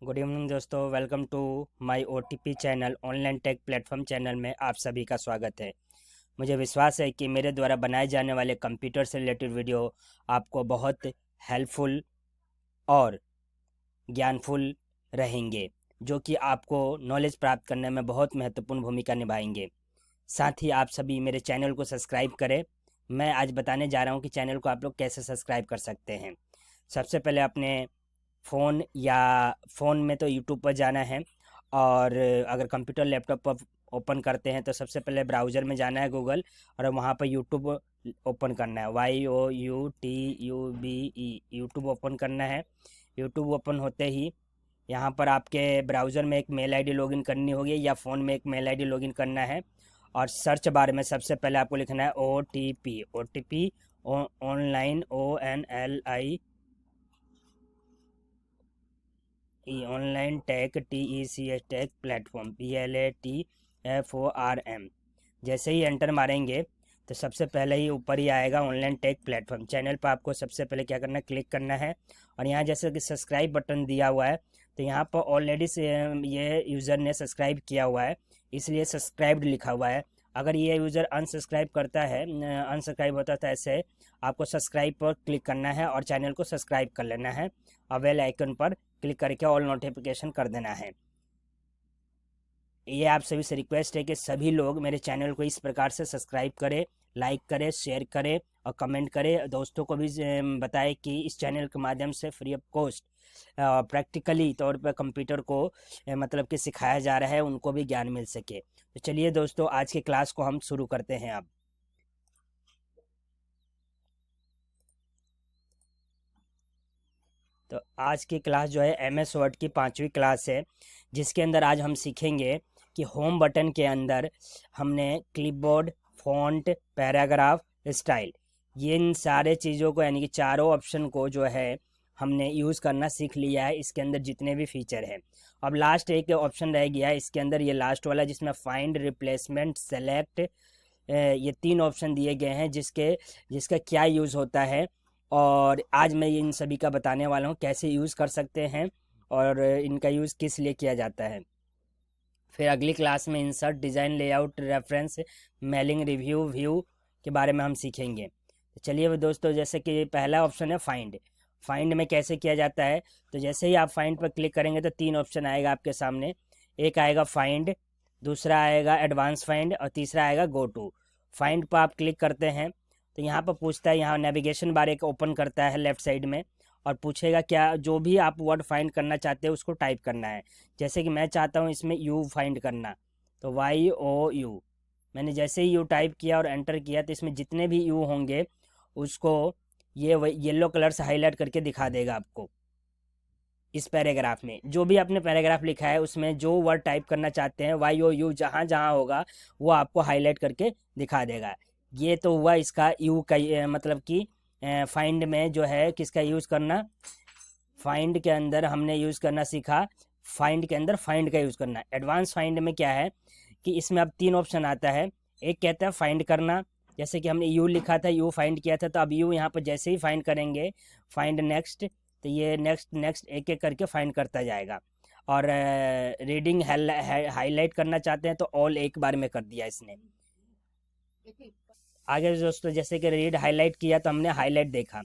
Good evening दोस्तों, welcome to my OTP channel online tech platform channel में आप सभी का स्वागत है। मुझे विश्वास है कि मेरे द्वारा बनाए जाने वाले कंप्यूटर से रिलेटेड वीडियो आपको बहुत हेल्पफुल और ज्ञानफुल रहेंगे, जो कि आपको नॉलेज प्राप्त करने में बहुत महत्वपूर्ण भूमिका निभाएंगे। साथ ही आप सभी मेरे चैनल को सब्सक्राइब करें। मैं आज बताने जा रहा हूँ कि चैनल को आप लोग कैसे सब्सक्राइब कर सकते हैं। सबसे पहले अपने फ़ोन या फ़ोन में तो यूट्यूब पर जाना है, और अगर कंप्यूटर लैपटॉप पर ओपन करते हैं तो सबसे पहले ब्राउज़र में जाना है गूगल, और वहाँ पर यूट्यूब ओपन करना है, YOUTUBE यूट्यूब ओपन करना है। यूट्यूब ओपन होते ही यहाँ पर आपके ब्राउज़र में एक मेल आईडी लॉगिन करनी होगी या फ़ोन में एक मेल आईडी लॉगिन करना है, और सर्च बार में सबसे पहले आपको लिखना है OTP online ONLI online tech TECH tech platform PLATFORM। जैसे ही एंटर मारेंगे तो सबसे पहले ही ऊपर ही आएगा ऑनलाइन टेक प्लेटफॉर्म। चैनल पर आपको सबसे पहले क्या करना है, क्लिक करना है, और यहाँ जैसे कि सब्सक्राइब बटन दिया हुआ है तो यहाँ पर ऑलरेडी से ये यूज़र ने सब्सक्राइब किया हुआ है, इसलिए सब्सक्राइब्ड लिखा हुआ है। अगर ये यूज़र अनसब्सक्राइब करता है, अनसब्सक्राइब होता है, तो ऐसे आपको सब्सक्राइब पर क्लिक करना है और चैनल को सब्सक्राइब कर लेना है, और बेल आइकन पर क्लिक करके ऑल नोटिफिकेशन कर देना है। ये आप सभी से रिक्वेस्ट है कि सभी लोग मेरे चैनल को इस प्रकार से सब्सक्राइब करें, लाइक करें, शेयर करें और कमेंट करें। दोस्तों को भी बताएं कि इस चैनल के माध्यम से फ्री ऑफ कॉस्ट प्रैक्टिकली तौर पर कंप्यूटर को मतलब कि सिखाया जा रहा है, उनको भी ज्ञान मिल सके। तो चलिए दोस्तों, आज की क्लास को हम शुरू करते हैं अब। तो आज की क्लास जो है MS वर्ड की 5वीं क्लास है, जिसके अंदर आज हम सीखेंगे कि होम बटन के अंदर हमने क्लिपबोर्ड, फ़ॉन्ट, पैराग्राफ, स्टाइल, ये इन सारे चीज़ों को यानी कि चारों ऑप्शन को जो है हमने यूज़ करना सीख लिया है। इसके अंदर जितने भी फीचर हैं, अब लास्ट एक ऑप्शन रह गया है इसके अंदर, ये लास्ट वाला जिसमें फाइंड, रिप्लेसमेंट, सेलेक्ट, ये 3 ऑप्शन दिए गए हैं जिसका क्या यूज़ होता है, और आज मैं इन सभी का बताने वाला हूँ कैसे यूज़ कर सकते हैं और इनका यूज़ किस लिए किया जाता है। फिर अगली क्लास में insert, design, layout, reference, mailing, review, view के बारे में हम सीखेंगे। तो चलिए वो दोस्तों, जैसे कि पहला ऑप्शन है फाइंड। फाइंड में कैसे किया जाता है, तो जैसे ही आप फाइंड पर क्लिक करेंगे तो 3 ऑप्शन आएगा आपके सामने। एक आएगा फाइंड, दूसरा आएगा एडवांस फाइंड, और तीसरा आएगा गो टू। फाइंड पर आप क्लिक करते हैं तो यहाँ पर पूछता है, यहाँ नेविगेशन बार एक ओपन करता है लेफ्ट साइड में, और पूछेगा क्या जो भी आप वर्ड फाइंड करना चाहते हैं उसको टाइप करना है। जैसे कि मैं चाहता हूँ इसमें यू फाइंड करना, तो YOU। मैंने जैसे ही यू टाइप किया और एंटर किया तो इसमें जितने भी यू होंगे उसको ये येलो कलर से हाईलाइट करके दिखा देगा आपको। इस पैराग्राफ में जो भी आपने पैराग्राफ लिखा है उसमें जो वर्ड टाइप करना चाहते हैं YOU जहाँ जहाँ होगा वो आपको हाईलाइट करके दिखा देगा। ये तो हुआ इसका यू का मतलब कि फाइंड में जो है किसका यूज़ करना, फाइंड के अंदर हमने यूज़ करना सीखा, फाइंड के अंदर फाइंड का यूज़ करना। एडवांस फाइंड में क्या है कि इसमें अब 3 ऑप्शन आता है। एक कहता है फाइंड करना, जैसे कि हमने यू लिखा था, यू फाइंड किया था, तो अब यू यहाँ पर जैसे ही फाइंड करेंगे, फाइंड नेक्स्ट, तो ये नेक्स्ट नेक्स्ट एक एक करके फाइंड करता जाएगा। और रीडिंग हाईलाइट करना चाहते हैं तो ऑल एक बार में कर दिया इसने। आगे दोस्तों, जैसे कि रीड हाईलाइट किया तो हमने हाईलाइट देखा,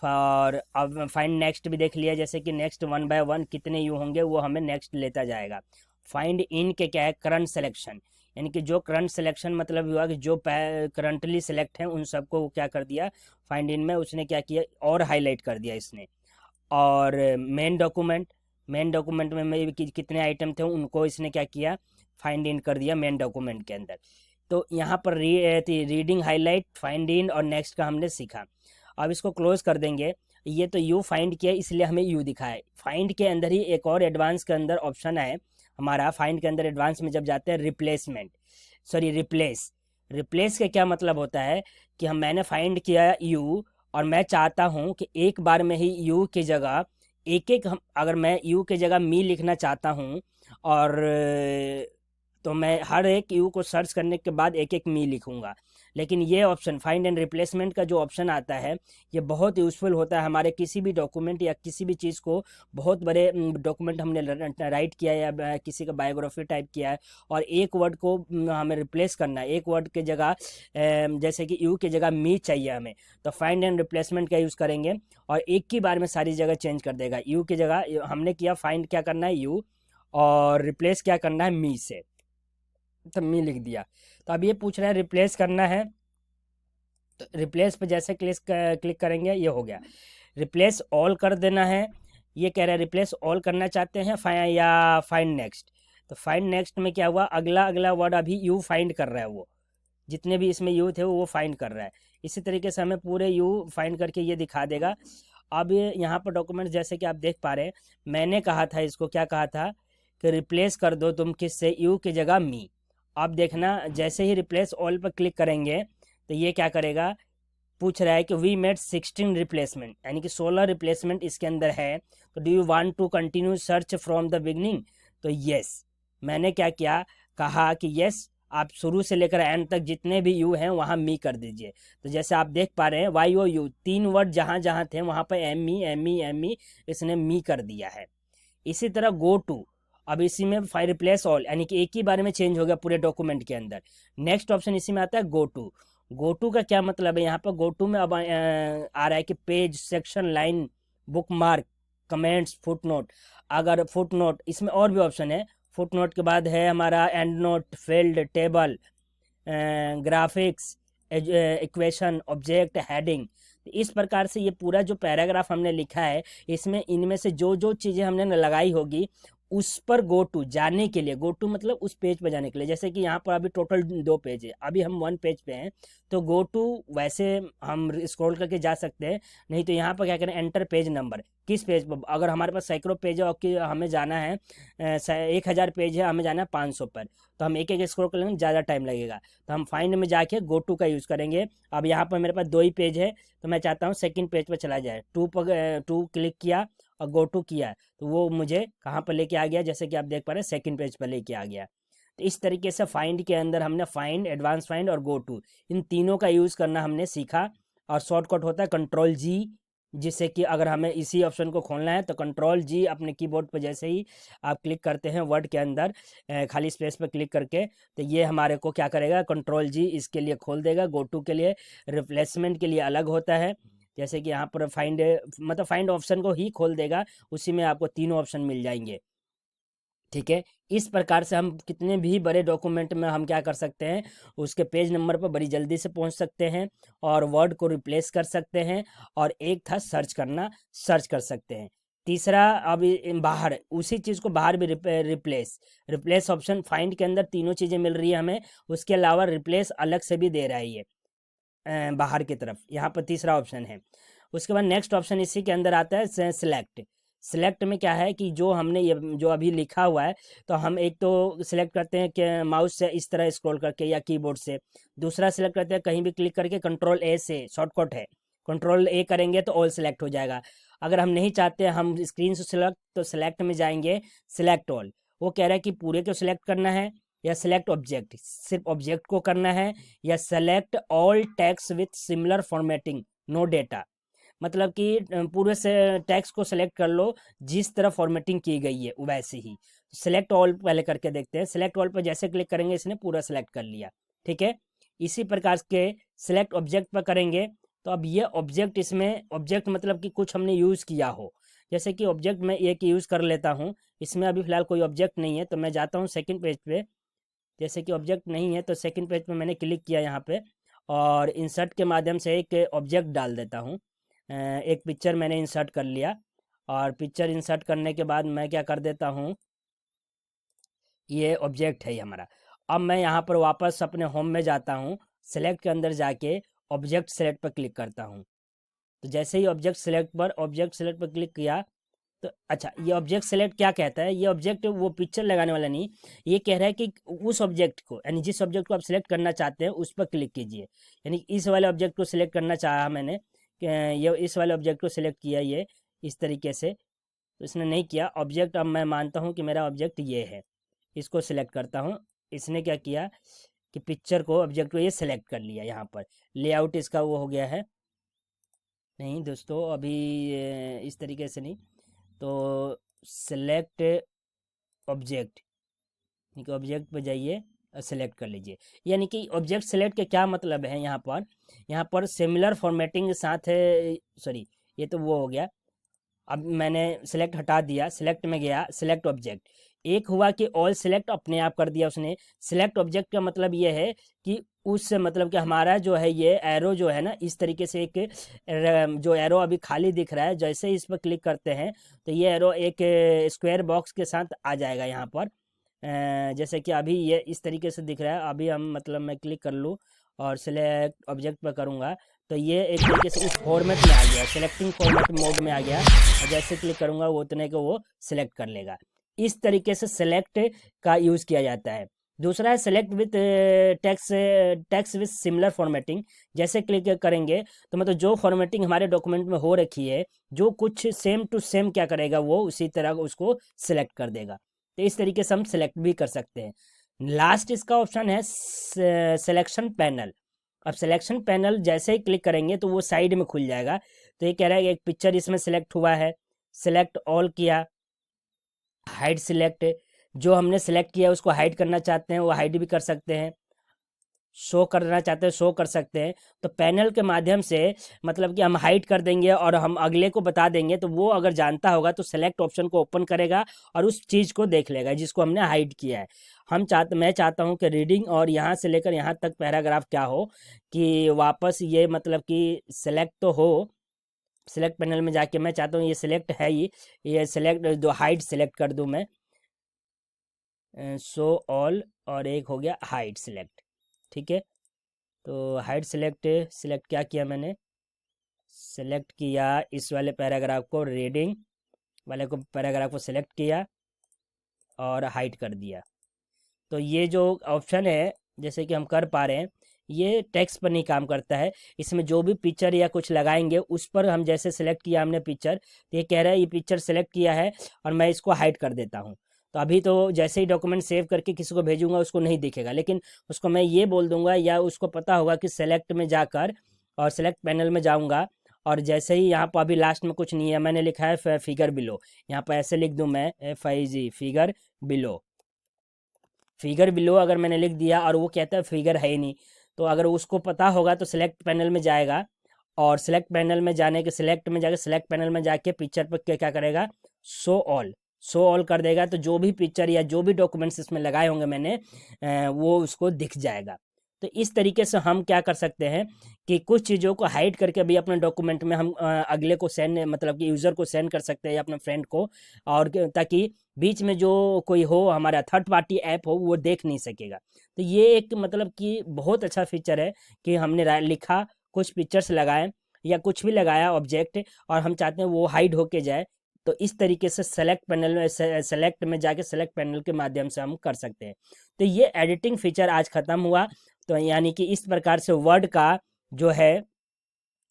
और अब फाइंड नेक्स्ट भी देख लिया, जैसे कि नेक्स्ट 1 बाय 1 कितने यू होंगे वो हमें नेक्स्ट लेता जाएगा। फाइंड इन के क्या है, करंट सिलेक्शन, यानी कि जो करंट सिलेक्शन मतलब हुआ कि जो करंटली सिलेक्ट हैं उन सबको वो क्या कर दिया, फाइंड इन में उसने क्या किया और हाईलाइट कर दिया इसने। और मेन डॉक्यूमेंट में कितने आइटम थे उनको इसने क्या किया, फाइंड इन कर दिया मेन डॉक्यूमेंट के अंदर। तो यहाँ पर रीडिंग, हाईलाइट, फाइंड इन और नेक्स्ट का हमने सीखा। अब इसको क्लोज कर देंगे। ये तो यू फाइंड किया इसलिए हमें यू दिखा है। फाइंड के अंदर ही एक और एडवांस के अंदर ऑप्शन है हमारा। फाइंड के अंदर एडवांस में जब जाते हैं रिप्लेस। रिप्लेस का क्या मतलब होता है कि मैंने फाइंड किया यू, और मैं चाहता हूँ कि एक बार में ही यू की जगह एक एक अगर मैं यू की जगह मी लिखना चाहता हूँ, और तो मैं हर एक यू को सर्च करने के बाद एक एक मी लिखूँगा। लेकिन ये ऑप्शन फाइंड एंड रिप्लेसमेंट का जो ऑप्शन आता है ये बहुत यूज़फुल होता है हमारे किसी भी डॉक्यूमेंट या किसी भी चीज़ को, बहुत बड़े डॉक्यूमेंट हमने राइट किया है या किसी का बायोग्राफी टाइप किया है और एक वर्ड को हमें रिप्लेस करना है, एक वर्ड की जगह जैसे कि यू की जगह मी चाहिए हमें, तो फाइंड एंड रिप्लेसमेंट का यूज़ करेंगे और एक ही बार में सारी जगह चेंज कर देगा। यू की जगह हमने किया फाइंड क्या करना है यू और रिप्लेस क्या करना है मी से, तो मी लिख दिया। तो अब ये पूछ रहा है रिप्लेस करना है, तो रिप्लेस पे जैसे क्लिक करेंगे ये हो गया। रिप्लेस ऑल कर देना है, ये कह रहा है रिप्लेस ऑल करना चाहते हैं या फाइंड नेक्स्ट। तो फाइंड नेक्स्ट में क्या हुआ, अगला अगला वर्ड अभी यू फाइंड कर रहा है, वो जितने भी इसमें यू थे वो फाइंड कर रहा है। इसी तरीके से हमें पूरे यू फाइंड करके ये दिखा देगा। अब यहाँ पर डॉक्यूमेंट जैसे कि आप देख पा रहे हैं, मैंने कहा था इसको, क्या कहा था कि रिप्लेस कर दो तुम किससे, यू की जगह मी। अब देखना जैसे ही रिप्लेस ऑल पर क्लिक करेंगे तो ये क्या करेगा, पूछ रहा है कि वी मेड 16 रिप्लेसमेंट, यानी कि 16 रिप्लेसमेंट इसके अंदर है। तो do you want to continue search from the beginning, तो यस, मैंने क्या किया, कहा कि यस आप शुरू से लेकर एंड तक जितने भी यू हैं वहाँ मी कर दीजिए। तो जैसे आप देख पा रहे हैं वाई ओ यू, 3 वर्ड जहाँ जहाँ थे वहाँ पर एम ई इसने मी कर दिया है। इसी तरह गो टू, अब इसी में फाइल रिप्लेस ऑल, यानी कि एक ही बारे में चेंज हो गया पूरे डॉक्यूमेंट के अंदर। नेक्स्ट ऑप्शन इसी में आता है गो टू। गो टू का क्या मतलब है, यहाँ पर गो टू में अब आ रहा है कि page, section, line, book mark, comments, foot note. अगर फुट नोट, इसमें और भी ऑप्शन है, फुट नोट के बाद है हमारा and note, field, table, graphics, equation, object, heading. इस प्रकार से ये पूरा जो पैराग्राफ हमने लिखा है इसमें इनमें से जो जो चीज़ें हमने लगाई होगी उस पर गो टू जाने के लिए, गो टू मतलब उस पेज पर जाने के लिए, जैसे कि यहाँ पर अभी टोटल 2 पेज है, अभी हम 1 पेज पे हैं, तो गो टू वैसे हम स्क्रॉल करके जा सकते हैं। नहीं तो यहाँ पर क्या करें, एंटर पेज नंबर, किस पेज पर, अगर हमारे पास सैकड़ों पेज है और कि हमें जाना है 1000 पेज है, हमें जाना है 500 पर, तो हम एक एक स्क्रॉल करेंगे ज़्यादा टाइम लगेगा, तो हम फाइंड में जाके गो टू का यूज़ करेंगे। अब यहाँ पर मेरे पास 2 ही पेज है, तो मैं चाहता हूँ सेकंड पेज पर चला जाए, 2 पर 2 क्लिक किया और गो टू किया, तो वो मुझे कहाँ पर लेके आ गया, जैसे कि आप देख पा रहे हैं सेकंड पेज पर लेके आ गया। तो इस तरीके से फाइंड के अंदर हमने फाइंड, एडवांस फाइंड और गो टू, इन तीनों का यूज़ करना हमने सीखा। और शॉर्टकट होता है कंट्रोल जी, जिससे कि अगर हमें इसी ऑप्शन को खोलना है तो कंट्रोल जी अपने कीबोर्ड पर जैसे ही आप क्लिक करते हैं वर्ड के अंदर खाली स्पेस पर क्लिक करके, तो ये हमारे को क्या करेगा, कंट्रोल जी इसके लिए खोल देगा। गो टू के लिए, रिप्लेसमेंट के लिए अलग होता है, जैसे कि यहाँ पर फाइंड मतलब फाइंड ऑप्शन को ही खोल देगा, उसी में आपको तीनों ऑप्शन मिल जाएंगे। ठीक है, इस प्रकार से हम कितने भी बड़े डॉक्यूमेंट में हम क्या कर सकते हैं, उसके पेज नंबर पर बड़ी जल्दी से पहुंच सकते हैं और वर्ड को रिप्लेस कर सकते हैं। और एक था सर्च करना, सर्च कर सकते हैं। तीसरा, अब बाहर उसी चीज़ को बाहर भी रिप्लेस, रिप्लेस ऑप्शन फाइंड के अंदर तीनों चीज़ें मिल रही है हमें, उसके अलावा रिप्लेस अलग से भी दे रहा है ये बाहर की तरफ, यहाँ पर तीसरा ऑप्शन है। उसके बाद नेक्स्ट ऑप्शन इसी के अंदर आता है सिलेक्ट। सिलेक्ट में क्या है कि जो हमने ये जो अभी लिखा हुआ है, तो हम एक तो सिलेक्ट करते हैं कि माउस से इस तरह स्क्रॉल करके या कीबोर्ड से, दूसरा सिलेक्ट करते हैं कहीं भी क्लिक करके कंट्रोल ए से, शॉर्टकट है, कंट्रोल ए करेंगे तो ऑल सिलेक्ट हो जाएगा। अगर हम नहीं चाहते हम स्क्रीन से सिलेक्ट, तो सिलेक्ट में जाएंगे, सिलेक्ट ऑल। वो कह रहा है कि पूरे को सिलेक्ट करना है या सिलेक्ट ऑब्जेक्ट, सिर्फ ऑब्जेक्ट को करना है, या select all text with similar formatting no data, मतलब कि पूरे से टैक्स को सेलेक्ट कर लो जिस तरह फॉर्मेटिंग की गई है वैसे ही। सेलेक्ट ऑल पहले करके देखते हैं, सेलेक्ट ऑल पर जैसे क्लिक करेंगे इसने पूरा सेलेक्ट कर लिया। ठीक है, इसी प्रकार के सेलेक्ट ऑब्जेक्ट पर करेंगे, तो अब ये ऑब्जेक्ट, इसमें ऑब्जेक्ट मतलब कि कुछ हमने यूज़ किया हो, जैसे कि ऑब्जेक्ट मैं एक यूज़ कर लेता हूँ, इसमें अभी फ़िलहाल कोई ऑब्जेक्ट नहीं है, तो मैं जाता हूँ सेकंड पेज पे, जैसे कि ऑब्जेक्ट नहीं है तो सेकंड पेज पे मैंने क्लिक किया यहाँ पे और इंसर्ट के माध्यम से एक ऑब्जेक्ट डाल देता हूँ। एक पिक्चर मैंने इंसर्ट कर लिया और पिक्चर इंसर्ट करने के बाद मैं क्या कर देता हूँ, ये ऑब्जेक्ट है ये हमारा। अब मैं यहाँ पर वापस अपने होम में जाता हूँ, सेलेक्ट के अंदर जाके ऑब्जेक्ट सेलेक्ट पर क्लिक करता हूँ। तो जैसे ही ऑब्जेक्ट सेलेक्ट पर क्लिक किया, तो अच्छा, ये ऑब्जेक्ट सेलेक्ट क्या कहता है, ये ऑब्जेक्ट वो पिक्चर लगाने वाला नहीं, ये कह रहा है कि उस ऑब्जेक्ट को, यानी जिस ऑब्जेक्ट को आप सिलेक्ट करना चाहते हैं उस पर क्लिक कीजिए। यानी इस वाले ऑब्जेक्ट को सिलेक्ट करना चाहा मैंने, ये इस वाले ऑब्जेक्ट को सिलेक्ट किया ये इस तरीके से, तो इसने नहीं किया ऑब्जेक्ट। अब मैं मानता हूँ कि मेरा ऑब्जेक्ट ये है, इसको सिलेक्ट करता हूँ, इसने क्या किया, कि पिक्चर को, ऑब्जेक्ट को ये सेलेक्ट कर लिया। यहाँ पर लेआउट इसका वो हो गया है। नहीं दोस्तों, अभी इस तरीके से नहीं, तो सेलेक्ट ऑब्जेक्ट, ऑब्जेक्ट पे जाइए और सेलेक्ट कर लीजिए। यानी कि ऑब्जेक्ट सेलेक्ट के क्या मतलब है, यहाँ पर सिमिलर फॉर्मेटिंग के साथ है, सॉरी ये तो वो हो गया। अब मैंने सेलेक्ट हटा दिया, सेलेक्ट में गया, सेलेक्ट ऑब्जेक्ट, एक हुआ कि ऑल सेलेक्ट अपने आप कर दिया उसने। सेलेक्ट ऑब्जेक्ट का मतलब ये है कि उस मतलब कि हमारा जो है ये एरो जो है ना, इस तरीके से एक जो एरो अभी खाली दिख रहा है, जैसे ही इस पर क्लिक करते हैं तो ये एरो एक स्क्वायर बॉक्स के साथ आ जाएगा यहाँ पर। जैसे कि अभी ये इस तरीके से दिख रहा है। अभी हम मतलब मैं क्लिक कर लूँ और सिलेक्ट ऑब्जेक्ट पर करूँगा तो ये एक तरीके से इस फॉर्मेट में आ गया, सिलेक्टिंग फॉर्मेट मोड में आ गया, और जैसे क्लिक करूँगा वो उतने को वो सिलेक्ट कर लेगा। इस तरीके से सेलेक्ट का यूज़ किया जाता है। दूसरा है select with text with similar formatting. जैसे क्लिक करेंगे तो मतलब जो फॉर्मेटिंग हमारे डॉक्यूमेंट में हो रखी है, जो कुछ सेम टू सेम क्या करेगा वो उसी तरह उसको सिलेक्ट कर देगा। तो इस तरीके से हम सेलेक्ट भी कर सकते हैं। लास्ट इसका ऑप्शन है सिलेक्शन पैनल। अब सिलेक्शन पैनल जैसे ही क्लिक करेंगे तो वो साइड में खुल जाएगा। तो ये कह रहा है कि एक पिक्चर इसमें सिलेक्ट हुआ है, सिलेक्ट ऑल किया, हाइड सिलेक्ट, जो हमने सेलेक्ट किया उसको हाइड करना चाहते हैं वो हाइड भी कर सकते हैं, शो करना चाहते हैं शो कर सकते हैं। तो पैनल के माध्यम से मतलब कि हम हाइड कर देंगे और हम अगले को बता देंगे, तो वो अगर जानता होगा तो सेलेक्ट ऑप्शन को ओपन करेगा और उस चीज़ को देख लेगा जिसको हमने हाइड किया है। मैं चाहता हूँ कि रीडिंग और यहाँ से लेकर यहाँ तक पैराग्राफ क्या हो कि वापस ये मतलब कि सेलेक्ट तो हो। सेलेक्ट पैनल में जाके मैं चाहता हूँ ये सिलेक्ट है, ये सेलेक्ट जो हाइड सेलेक्ट कर दूँ मैं, शो ऑल, और एक हो गया हाइड सेलेक्ट। ठीक है, तो हाइड सेलेक्ट, सिलेक्ट क्या किया मैंने, सेलेक्ट किया इस वाले पैराग्राफ को, रीडिंग वाले को पैराग्राफ को सिलेक्ट किया और हाइड कर दिया। तो ये जो ऑप्शन है जैसे कि हम कर पा रहे हैं, ये टेक्स्ट पर नहीं काम करता है। इसमें जो भी पिक्चर या कुछ लगाएंगे उस पर हम जैसे सेलेक्ट किया हमने पिक्चर, तो ये कह रहा है ये पिक्चर सेलेक्ट किया है और मैं इसको हाइड कर देता हूँ। तो अभी तो जैसे ही डॉक्यूमेंट सेव करके किसी को भेजूंगा उसको नहीं दिखेगा, लेकिन उसको मैं ये बोल दूंगा या उसको पता होगा कि सेलेक्ट में जाकर और सेलेक्ट पैनल में जाऊंगा, और जैसे ही यहाँ पर अभी लास्ट में कुछ नहीं है, मैंने लिखा है फिगर बिलो, यहाँ पर ऐसे लिख दूँ मैं FIG figure below. Figure below अगर मैंने लिख दिया और वो कहता है फिगर है ही नहीं, तो अगर उसको पता होगा तो सिलेक्ट पैनल में जाएगा और सिलेक्ट पैनल में जाने के सिलेक्ट में जाकर सिलेक्ट पैनल में जाके पिक्चर पर क्या करेगा, शो ऑल कर देगा। तो जो भी पिक्चर या जो भी डॉक्यूमेंट्स इसमें लगाए होंगे मैंने वो उसको दिख जाएगा। तो इस तरीके से हम क्या कर सकते हैं कि कुछ चीज़ों को हाइड करके भी अपने डॉक्यूमेंट में हम अगले को सेंड मतलब कि यूज़र को सेंड कर सकते हैं या अपने फ्रेंड को, और ताकि बीच में जो कोई हो हमारा थर्ड पार्टी ऐप हो वो देख नहीं सकेगा। तो ये एक मतलब कि बहुत अच्छा फीचर है कि हमने लिखा, कुछ पिक्चर्स लगाए या कुछ भी लगाया ऑब्जेक्ट और हम चाहते हैं वो हाइड होके जाए, तो इस तरीके से सेलेक्ट पैनल में सेलेक्ट में जाके सेलेक्ट पैनल के माध्यम से हम कर सकते हैं। तो ये एडिटिंग फीचर आज ख़त्म हुआ। तो यानी कि इस प्रकार से वर्ड का जो है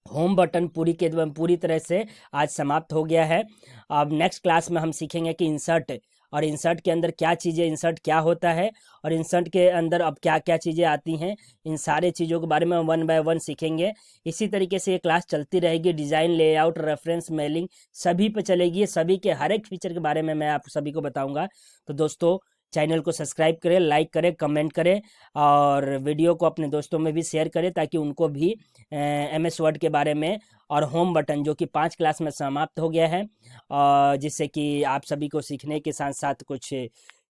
होम बटन पूरी तरह से आज समाप्त हो गया है। अब नेक्स्ट क्लास में हम सीखेंगे कि इंसर्ट, और इंसर्ट के अंदर क्या चीज़ें, इंसर्ट क्या होता है और इंसर्ट के अंदर अब क्या क्या चीज़ें आती हैं, इन सारे चीज़ों के बारे में वन बाय वन सीखेंगे। इसी तरीके से ये क्लास चलती रहेगी। डिज़ाइन, लेआउट, रेफरेंस, मेलिंग सभी पे चलेगी। सभी के हर एक फीचर के बारे में मैं आप सभी को बताऊँगा। तो दोस्तों चैनल को सब्सक्राइब करें, लाइक करें, कमेंट करें और वीडियो को अपने दोस्तों में भी शेयर करें ताकि उनको भी MS वर्ड के बारे में और होम बटन जो कि 5 क्लास में समाप्त हो गया है, और जिससे कि आप सभी को सीखने के साथ साथ कुछ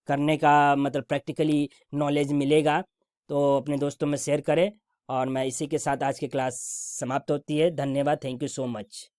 करने का मतलब प्रैक्टिकली नॉलेज मिलेगा। तो अपने दोस्तों में शेयर करें, और मैं इसी के साथ आज की क्लास समाप्त होती है। धन्यवाद, थैंक यू सो मच।